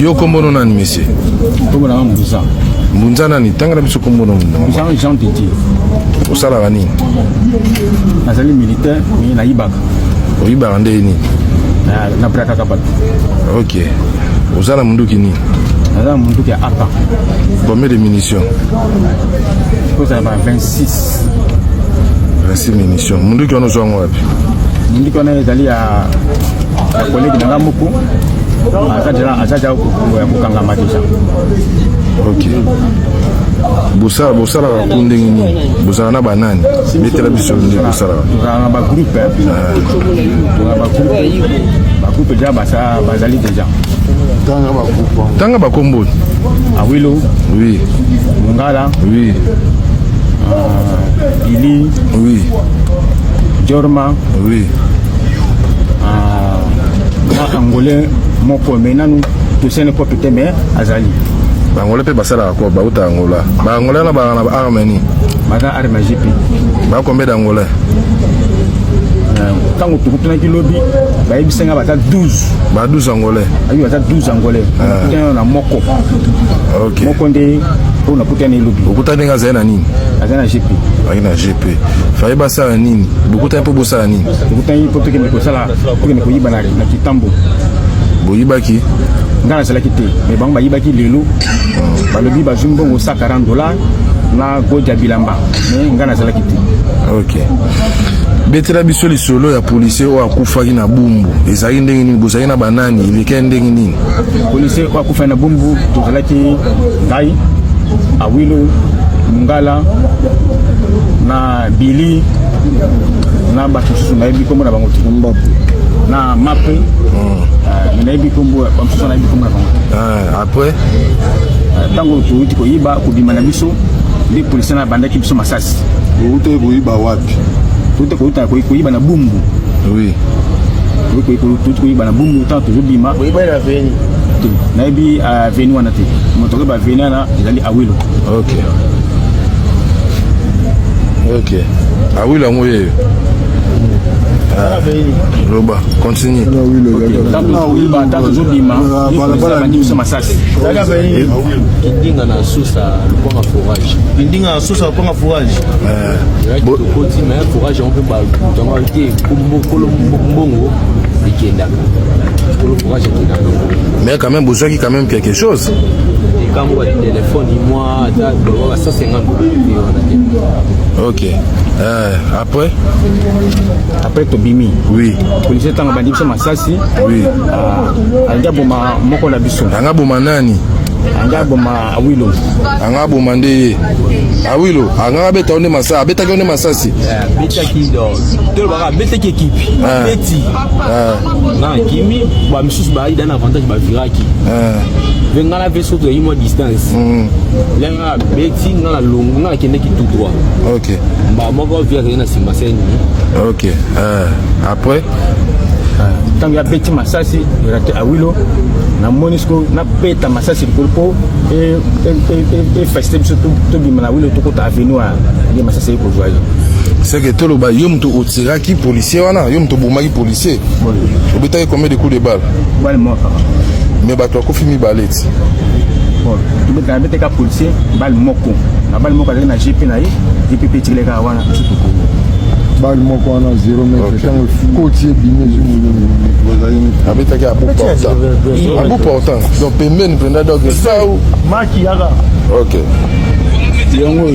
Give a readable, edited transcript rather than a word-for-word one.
Yo kombono nani monsieur? Kombono na Mbunza. Mbunza nani? Tangala biso kombono Mbunza. Jean Titi. Osala bani? Nazali militaire mais na Ibaka. Oibaka ndeni? Na Braka Kapat. OK. Osala munduki ni? Nazala munduki apa. Combien de munitions? Ça va 26. 26 munitions. Munduki ono zwango wapi? Munduki ona ezali ya collègue na Ngamuku. Azaja kukanga matisha. OK. Busala kundingi ni. Busala na banani. Betela biso ndi busala. Na ba groupe. Ba groupe ja bazali déjà. Tanga ba kombo. Awilo. Oui. Mungala. Oui. Ili. Oui. Jorma. Oui. Angolais moko menanu to sene ko pete mais azali bangolais pe basala ko ba uta angola bangolais na ba armeni mata arme GP ba combien d'angolais tango tukutuna kilobi ba ibisenga bata 12 ba 12 angolais ayi bata 12 angolais tena na moko. OK moko ndi ona kutana ilobi okutana ngaza na nini azana GP na GP faye basala nini bokutana pe bosala nini tukutana ipo peke ni kosala peke ni koyiba na kitambo boyibaki ngana sala kite mais bango bayibaki lelo balobi bazumbo ngo $40 na goja bilamba mais ngana sala kite. OK betela biso lisolo ya policier o akufaki na bumbu ezali ndenge nini bozali na banani ileke ndenge nini policier o akufa na bumbu tozalaki ngai Awilo Mungala na Billy na batusu na yebi kombo na bango tikumba na mape na yebi kombo bamsusu na yebi kombo na bango après tango tuuti ko yiba kubima na biso ndi policier na bandaki biso masasi uto boyiba wapi tuuti ko uta ko yiba na bumbu. Oui. Tuuti ko yiba na bumbu tanto tuzobima boyiba na veni na yebi veni wana te moto ba veni na ezali Awilo. OK. OK. Awilo ngoye. Loba, continue. Kindinga na susa lukonga forage. Kindinga na susa lukonga forage. Koti mais forage on peut pas donc été mbongo ikenda. Forage ikenda. Mais quand même besoin quand même quelque chose. Quand moi téléphone moi à 150. OK. Après Tobimi. Oui. Policier tanga bandi biso masasi. Oui. Anga boma moko na biso. Anga boma nani? Anga boma Awilo. Anga boma ndeye. Awilo, anga beta onde masasi, beta onde masasi. Beta ki do. To ba beta ki équipe. Beti. Na kimi ba misusu ba ida na avantage ba viraki. Venga la vaisseau de une distance. Lenga beti na longo na kende ki tout droit. OK. Ba moko via na simbaseni. OK. Après tango ya beti masasi rate Awilo na Monisco na beta masasi kolpo et feste biso to bima na Awilo to kota avenue ya masasi ko joie. C'est que tout le bas yom to otiraki policier wana yom to bomaki policier. Obeta combien de coups de balle? Balle mort. Mais ba to ko fimi baleti. Bon, tu beta beta ka policier balle moko. Na balle moko na GP na yi GP tireka wana tout ko. Balle moko wana 0 mètre tango côtier bimé abetaki abu portant donc pembeni mpenda donc ça ou maki yaka. OK. Yango